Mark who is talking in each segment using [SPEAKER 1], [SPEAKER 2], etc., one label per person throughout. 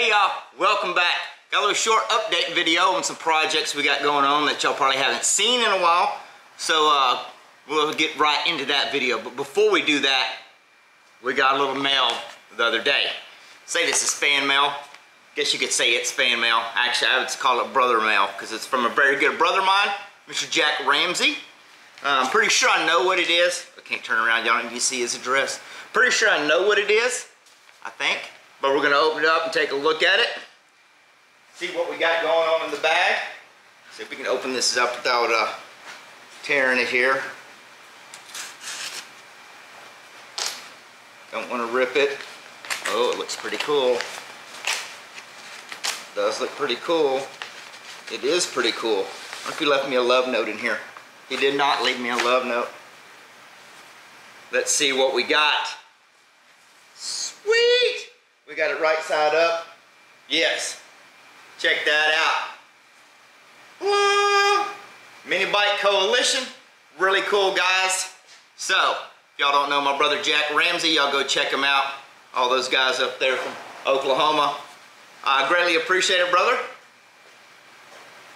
[SPEAKER 1] Hey y'all, welcome back. Got a little short update video on some projects we got going on that y'all probably haven't seen in a while. So we'll get right into that video. But before we do that, we got a little mail the other day. Say this is fan mail. Guess you could say it's fan mail. Actually, I would call it brother mail because it's from a very good brother of mine, Mr. Jack Ramsey. I'm pretty sure I know what it is. I can't turn around, y'all don't even see his address. Pretty sure I know what it is, I think. But we're gonna open it up and take a look at it. See what we got going on in the bag. See if we can open this up without tearing it here. Don't want to rip it. Oh, it looks pretty cool. Does look pretty cool. It is pretty cool. What if he left me a love note in here? He did not leave me a love note. Let's see what we got. Sweet! We got it right side up. Yes. Check that out. Woo! Mini Bike Coalition. Really cool guys. So, if y'all don't know my brother Jack Ramsey, y'all go check him out. All those guys up there from Oklahoma. I greatly appreciate it, brother.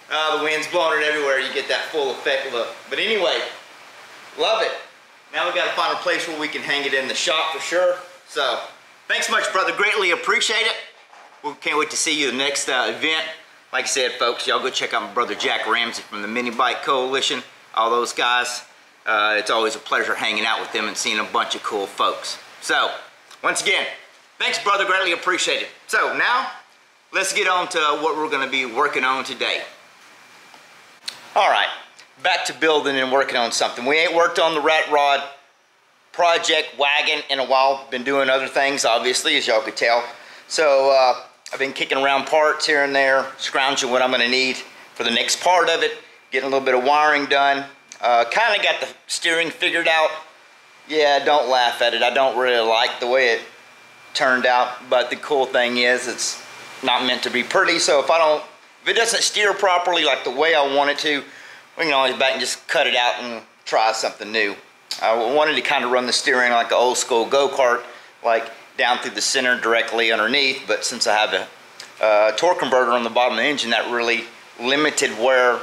[SPEAKER 1] The wind's blowing it everywhere. You get that full effect look. But anyway, love it. Now we got to find a place where we can hang it in the shop for sure. So, thanks much, brother. Greatly appreciate it. We can't wait to see you the next event. Like I said, folks, y'all go check out my brother Jack Ramsey from the Mini Bike Coalition. All those guys. It's always a pleasure hanging out with them and seeing a bunch of cool folks. So, once again, thanks, brother. Greatly appreciate it. So, now, let's get on to what we're going to be working on today. Alright, back to building and working on something. We ain't worked on the Rat Rod project wagon in a while. Been doing other things, obviously, as y'all could tell. So, I've been kicking around parts here and there, scrounging what I'm going to need for the next part of it, getting a little bit of wiring done. Kind of got the steering figured out. Yeah, don't laugh at it. I don't really like the way it turned out, but the cool thing is it's not meant to be pretty, so if it doesn't steer properly like the way I want it to, we can always back and just cut it out and try something new. I wanted to kind of run the steering like an old school go-kart, like down through the center directly underneath, but since I have a torque converter on the bottom of the engine, that really limited where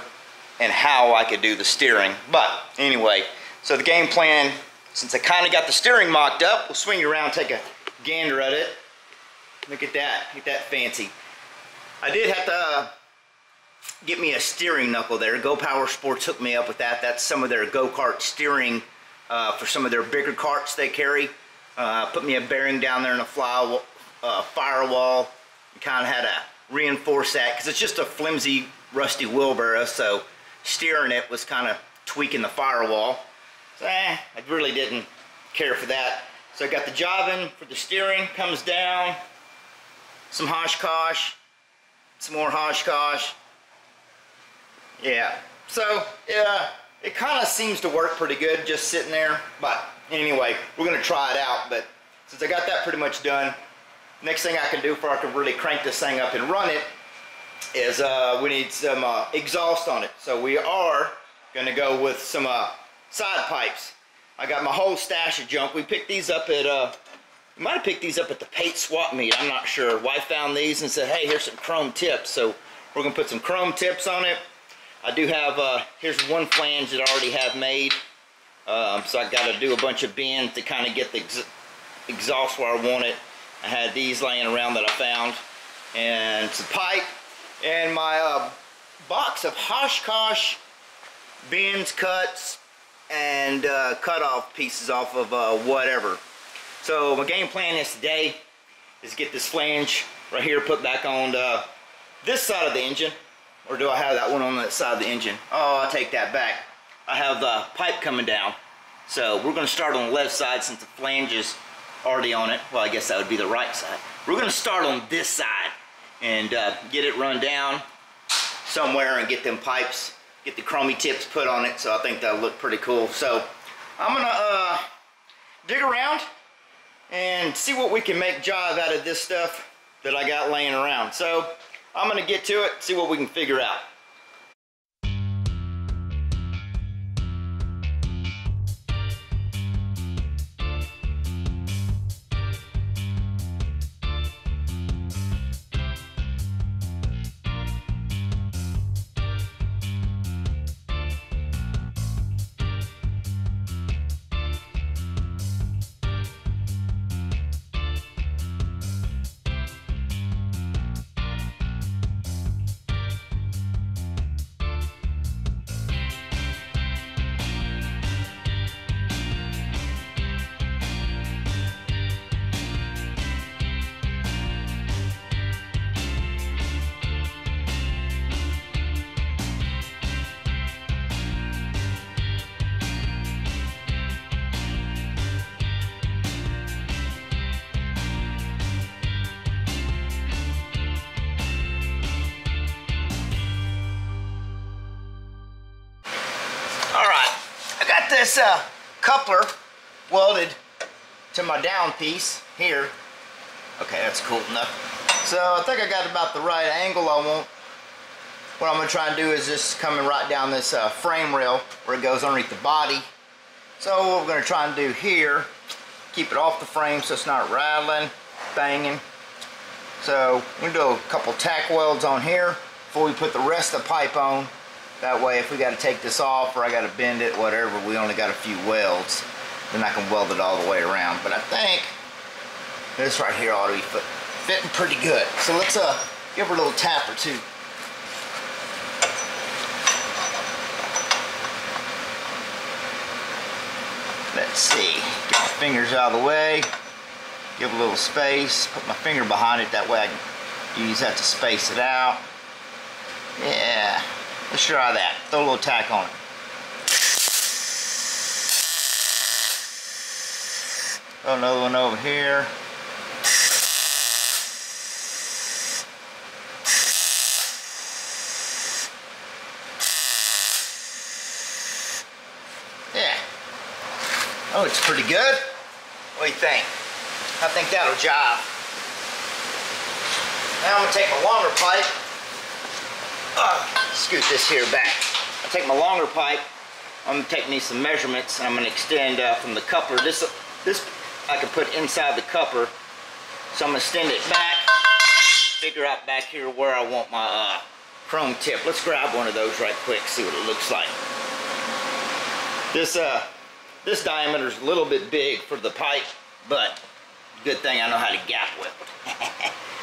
[SPEAKER 1] and how I could do the steering. But anyway, so the game plan, since I kind of got the steering mocked up, we'll swing you around, take a gander at it. Look at that, ain't that fancy. I did have to get me a steering knuckle there. Go Power Sports hooked me up with that. That's some of their go-kart steering for some of their bigger carts they carry. Put me a bearing down there in a firewall. Kind of had to reinforce that because it's just a flimsy, rusty wheelbarrow, so steering it was kind of tweaking the firewall. So I really didn't care for that. So I got the jobbing for the steering, comes down, some Oshkosh, some more Oshkosh. Yeah, so yeah, it kind of seems to work pretty good just sitting there. But anyway, we're going to try it out. But since I got that pretty much done, next thing I can do before I can really crank this thing up and run it is we need some exhaust on it. So we are going to go with some side pipes. I got my whole stash of junk. We picked these up at, we might have picked these up at the Pate swap meet. I'm not sure. Wife found these and said, hey, here's some chrome tips. So we're going to put some chrome tips on it. I do have, here's one flange that I already have made. So I got to do a bunch of bends to kind of get the exhaust where I want it. I had these laying around that I found. And some pipe. And my box of Oshkosh bends, cuts, and cut off pieces off of whatever. So my game plan is today is get this flange right here put back on this side of the engine. Or do I have that one on that side of the engine? Oh, I'll take that back. I have the pipe coming down. So we're going to start on the left side since the flange is already on it. Well, I guess that would be the right side. We're going to start on this side and get it run down somewhere and get them pipes, get the chromey tips put on it. So I think that'll look pretty cool. So I'm going to dig around and see what we can make jive out of this stuff that I got laying around. So I'm going to get to it, see what we can figure out. this coupler welded to my down piece here. Okay, that's cool enough. So I think I got about the right angle I want. What I'm going to try and do is just coming right down this frame rail where it goes underneath the body. So what we're going to try and do here, keep it off the frame so it's not rattling, banging. So we're going to do a couple tack welds on here before we put the rest of the pipe on. That way if we got to take this off or I got to bend it, whatever, we only got a few welds. Then I can weld it all the way around. But I think this right here ought to be fitting pretty good. So let's give her a little tap or two. Let's see, get my fingers out of the way, give a little space, put my finger behind it, that way I can use that to space it out. Yeah, let's try that. Throw a little tack on it. Throw another one over here. Yeah. Oh, it's pretty good. What do you think? I think that'll jive. Now I'm going to take my longer pipe. Scoot this here back. I'll take my longer pipe. I'm going to take me some measurements and I'm going to extend from the coupler. This I can put inside the coupler. So I'm going to extend it back. Figure out back here where I want my chrome tip. Let's grab one of those right quick, see what it looks like. This diameter is a little bit big for the pipe, but good thing I know how to gap with.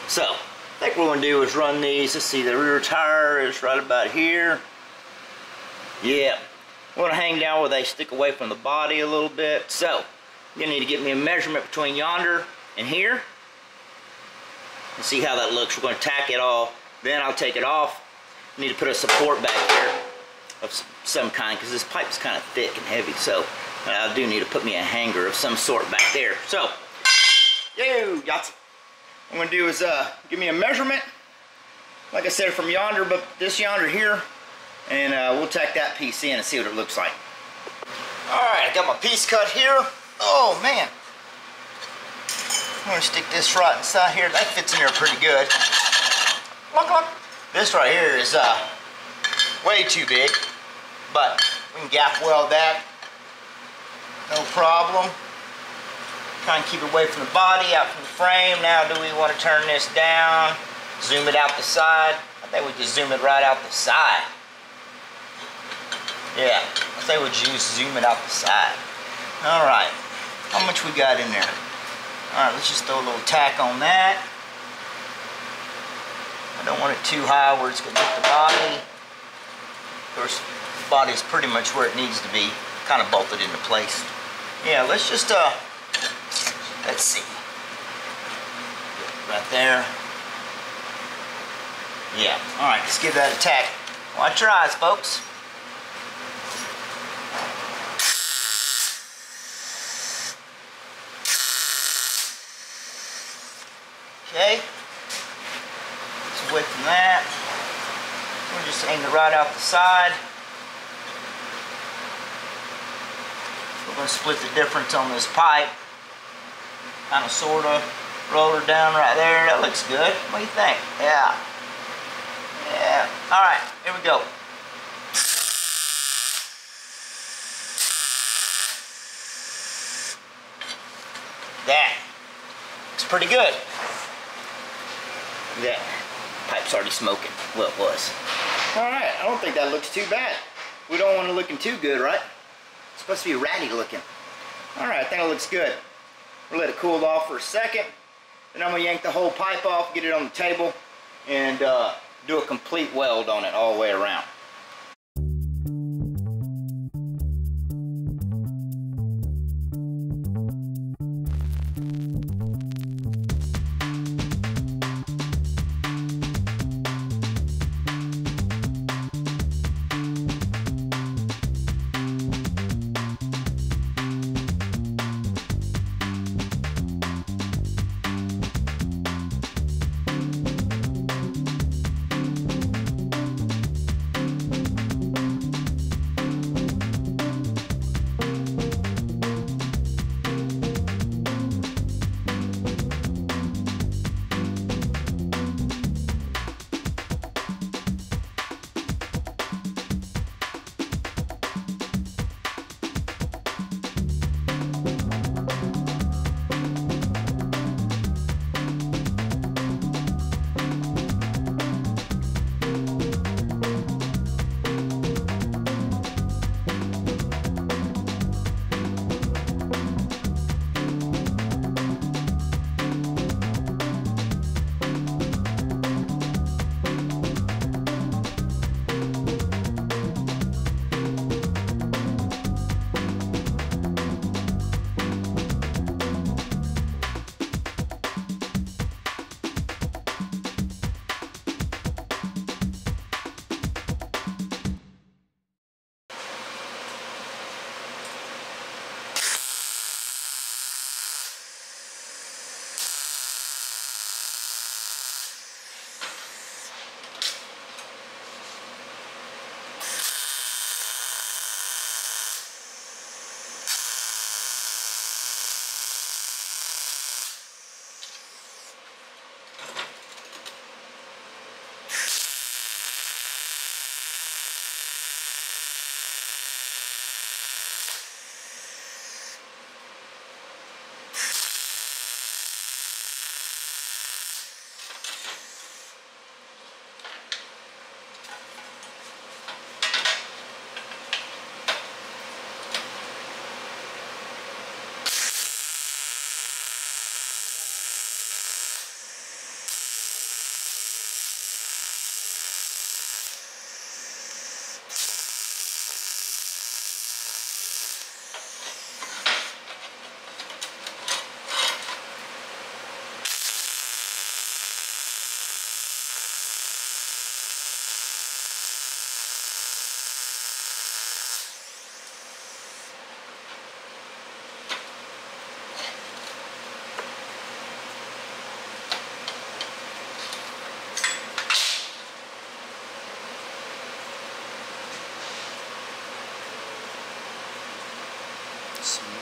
[SPEAKER 1] So, I think what we're going to do is run these. Let's see, the rear tire is right about here. Yeah, I'm going to hang down where they stick away from the body a little bit. So, I'm going to need to get me a measurement between yonder and here. And see how that looks. We're going to tack it all. Then I'll take it off. I need to put a support back here of some kind because this pipe is kind of thick and heavy. So, I do need to put me a hanger of some sort back there. So, yo, Yahtzee. What I'm going to do is give me a measurement, like I said, from yonder, but this yonder here, and we'll tack that piece in and see what it looks like. Alright, I got my piece cut here. Oh, man. I'm going to stick this right inside here. That fits in there pretty good. Look, look. This right here is way too big, but we can gap weld that. No problem. Try and keep it away from the body, out from the frame. Now, do we want to turn this down? Zoom it out the side? I think we just zoom it right out the side. Yeah, I think we just zoom it out the side. Alright, how much we got in there? Alright, let's just throw a little tack on that. I don't want it too high where it's going to hit the body. Of course, the body's pretty much where it needs to be. Kind of bolted into place. Yeah, let's just, let's see. Right there. Yeah, alright, let's give that a tack. Watch your eyes, folks. Okay. Let's away from that. We'll just aim it right out the side. We're going to split the difference on this pipe. Kind of, sort of. Roll her down right there. That looks good. What do you think? Yeah. Yeah. Alright, here we go. That looks pretty good. Yeah. Pipe's already smoking. Well, it was. Alright, I don't think that looks too bad. We don't want it looking too good, right? It's supposed to be ratty looking. Alright, I think it looks good. We'll let it cool off for a second. Then I'm going to yank the whole pipe off, get it on the table, and do a complete weld on it all the way around.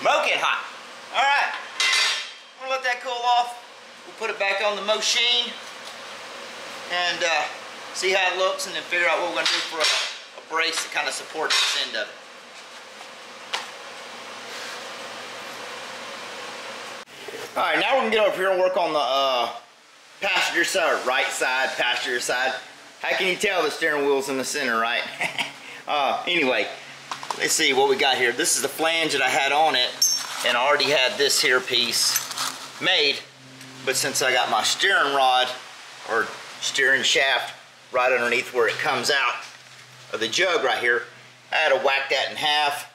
[SPEAKER 1] smoking hot. All right, I'm gonna let that cool off. We'll put it back on the machine and see how it looks, and then figure out what we're gonna do for a brace that kind of supports this end of it. All right, now we're gonna get over here and work on the passenger side, or right side, passenger side. How can you tell the steering wheel's in the center, right? Anyway, let's see what we got here. This is the flange that I had on it, and I already had this here piece made, but since I got my steering rod, or steering shaft, right underneath where it comes out of the jug right here, I had to whack that in half.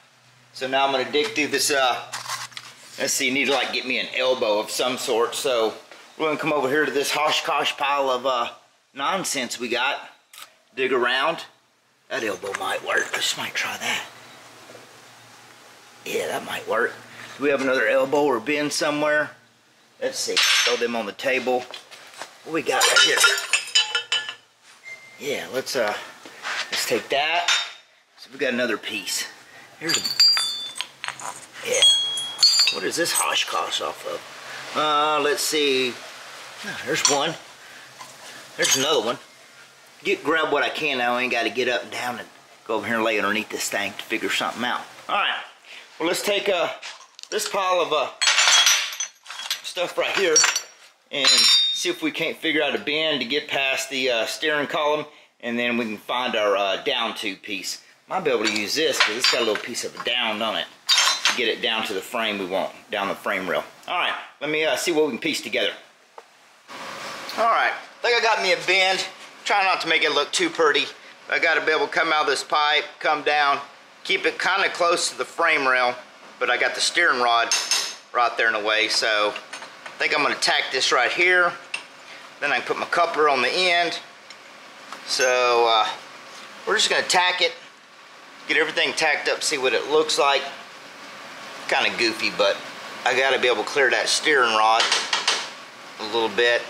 [SPEAKER 1] So now I'm gonna dig through this, let's see, you need to like get me an elbow of some sort. So we're gonna come over here to this hosh-kosh pile of nonsense we got, dig around. That elbow might work. Just might try that. Yeah, that might work. Do we have another elbow or bin somewhere? Let's see. Throw them on the table. What we got right here? Yeah, let's take that. So we got another piece. Here's a, yeah. What is this hosh-kosh off of? Let's see. Oh, there's one. There's another one. Grab what I can now. I ain't got to get up and down and go over here and lay underneath this thing to figure something out. All right. Well, let's take this pile of stuff right here and see if we can't figure out a bend to get past the steering column, and then we can find our down tube piece. Might be able to use this because it's got a little piece of a down on it to get it down to the frame we want, down the frame rail. All right. Let me see what we can piece together. All right. I think I got me a bend. Try not to make it look too pretty. I got to be able to come out of this pipe, come down, keep it kind of close to the frame rail, but I got the steering rod right there in the way, so I think I'm going to tack this right here. Then I can put my coupler on the end. So we're just going to tack it, get everything tacked up, see what it looks like. Kind of goofy, but I got to be able to clear that steering rod a little bit.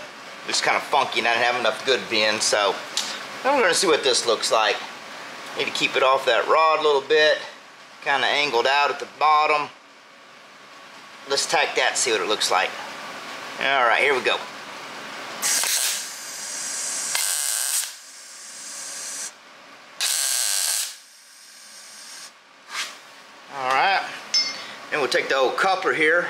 [SPEAKER 1] It's kind of funky and I didn't have enough good bend, so I'm going to see what this looks like. Need to keep it off that rod a little bit, kind of angled out at the bottom. Let's tack that and see what it looks like. All right, here we go. All right, then we'll take the old coupler here,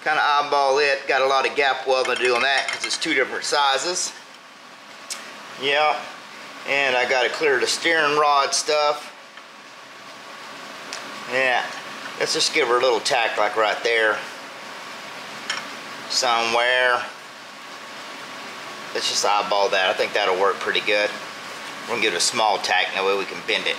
[SPEAKER 1] kind of eyeball it. Got a lot of gap welding to do on that because it's two different sizes. Yeah, and I got to clear the steering rod stuff. Yeah, let's just give her a little tack like right there somewhere. Let's just eyeball that. I think that'll work pretty good. We're gonna give it a small tack, that way we can bend it.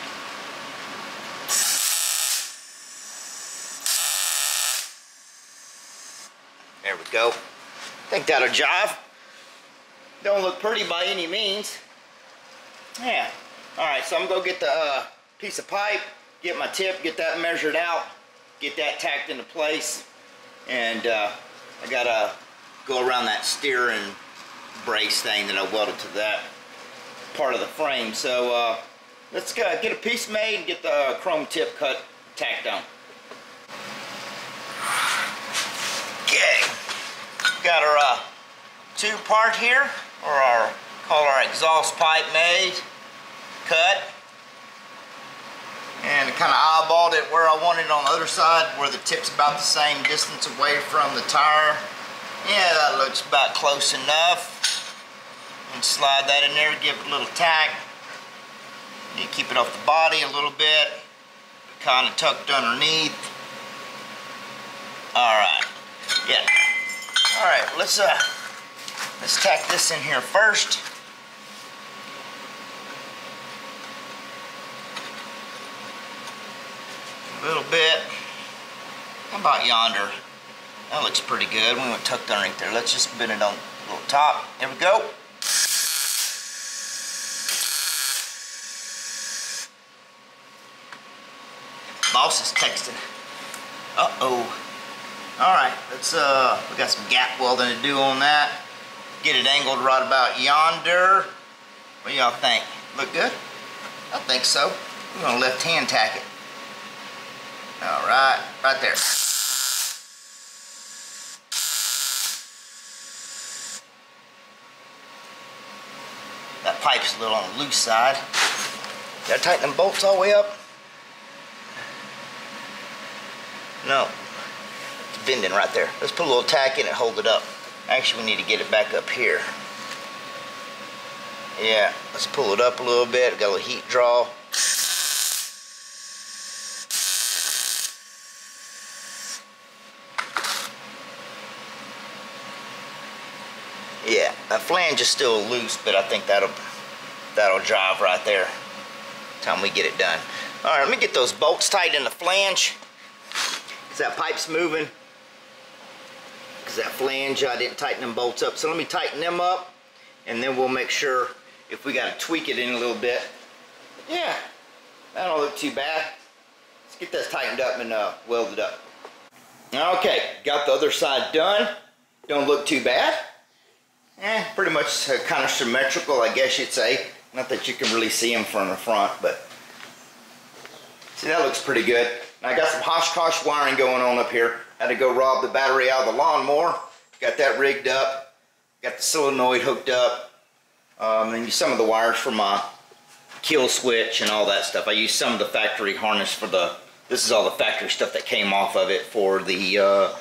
[SPEAKER 1] There we go. I think that'll jive. Don't look pretty by any means. Yeah. Alright, so I'm going to go get the piece of pipe, get my tip, get that measured out, get that tacked into place, and I got to go around that steering brace thing that I welded to that part of the frame. So let's get a piece made and get the chrome tip cut, tacked on. Okay, got our tube part here, or call our exhaust pipe made, cut, and kind of eyeballed it where I wanted it on the other side, where the tip's about the same distance away from the tire. Yeah, that looks about close enough. And slide that in there, give it a little tack. You keep it off the body a little bit, kind of tucked underneath. All right. Yeah. All right. Let's tack this in here first. A little bit. How about yonder? That looks pretty good. We went tucked underneath there. Let's just bend it on the little top. There we go. Boss is texting. Uh-oh. Alright, let's we got some gap welding to do on that. Get it angled right about yonder. What do y'all think? Look good? I think so. We're gonna left hand tack it. All right, right there. That pipe's a little on the loose side. Gotta tighten them bolts all the way up. No, it's bending right there. Let's put a little tack in it, hold it up. Actually, we need to get it back up here. Yeah, let's pull it up a little bit. Got a little heat draw. Yeah, that flange is still loose, but I think that'll drive right there. Time we get it done. All right, let me get those bolts tight in the flange. Cause that pipe's moving. Cause that flange, I didn't tighten them bolts up. So let me tighten them up, and then we'll make sure if we got to tweak it in a little bit. Yeah, that don't look too bad. Let's get this tightened up and welded up. Okay, got the other side done. Don't look too bad. Pretty much kind of symmetrical, I guess you'd say. Not that you can really see them from the front, but see, that looks pretty good. Now I got some Oshkosh wiring going on up here. Had to go rob the battery out of the lawnmower. Got that rigged up. Got the solenoid hooked up. And some of the wires for my kill switch and all that stuff. I used some of the factory harness for the, this is all the factory stuff that came off of it for the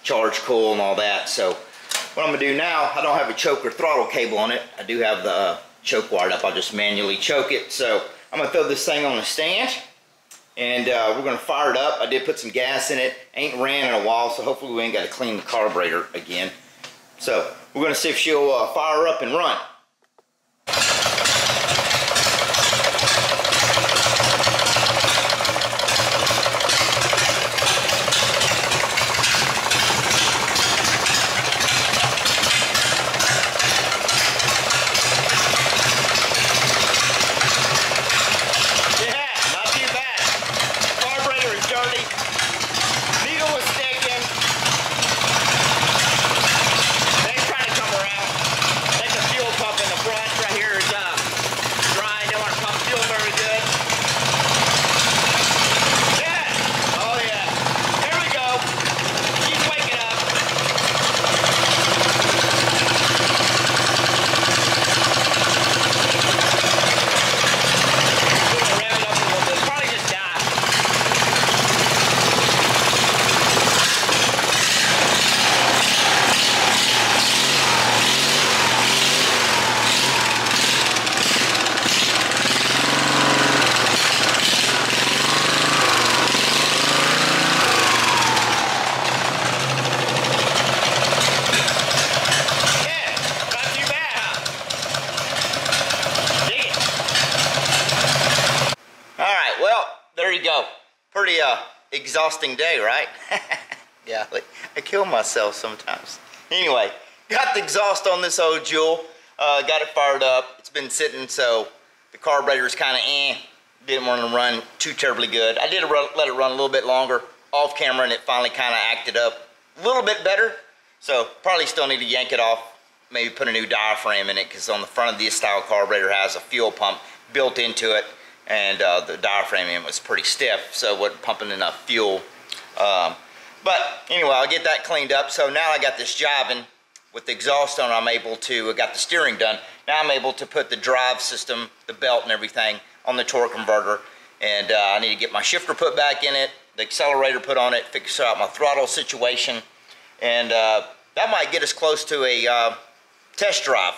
[SPEAKER 1] charge coil and all that. So what I'm going to do now, I don't have a choke or throttle cable on it. I do have the choke wired up. I'll just manually choke it. So I'm going to throw this thing on the stand, and we're going to fire it up. I did put some gas in it. Ain't ran in a while, so hopefully we ain't got to clean the carburetor again. So we're going to see if she'll fire up and run. Pretty exhausting day, right? Yeah, I kill myself sometimes. Anyway, got the exhaust on this old Jewel. Got it fired up. It's been sitting, so the carburetor's kind of didn't want to run too terribly good. I did let it run a little bit longer off camera, and it finally kind of acted up a little bit better. So probably still need to yank it off, maybe put a new diaphragm in it, because on the front of this style carburetor has a fuel pump built into it, and the diaphragm in it was pretty stiff, so it wasn't pumping enough fuel. But anyway, I'll get that cleaned up. So now I got this jiving with the exhaust on. I got the steering done. Now I'm able to put the drive system, the belt and everything on the torque converter, and I need to get my shifter put back in it, the accelerator put on it, fix out my throttle situation, and that might get us close to a test drive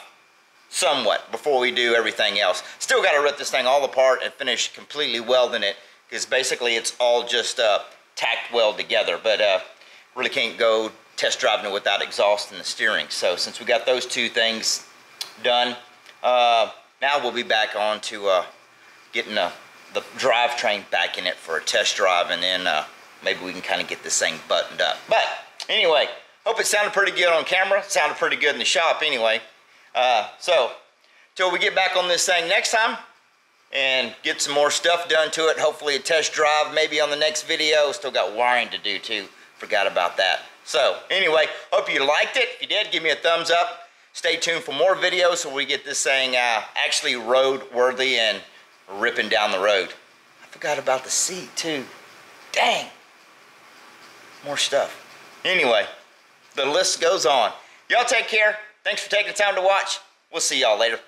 [SPEAKER 1] somewhat before we do everything else. Still got to rip this thing all apart and finish completely welding it, because basically it's all just tacked weld together, but really can't go test driving it without exhaust and the steering. So since we got those two things done, now we'll be back on to getting the drivetrain back in it for a test drive, and then maybe we can kind of get this thing buttoned up. But anyway, hope it sounded pretty good on camera. It sounded pretty good in the shop anyway. So till we get back on this thing next time and get some more stuff done to it, hopefully a test drive maybe on the next video. Still got wiring to do too, forgot about that. So anyway, hope you liked it. If you did, give me a thumbs up. Stay tuned for more videos so we get this thing actually road worthy and ripping down the road. I forgot about the seat too. Dang. More stuff. Anyway, the list goes on. Y'all take care. Thanks for taking the time to watch. We'll see y'all later.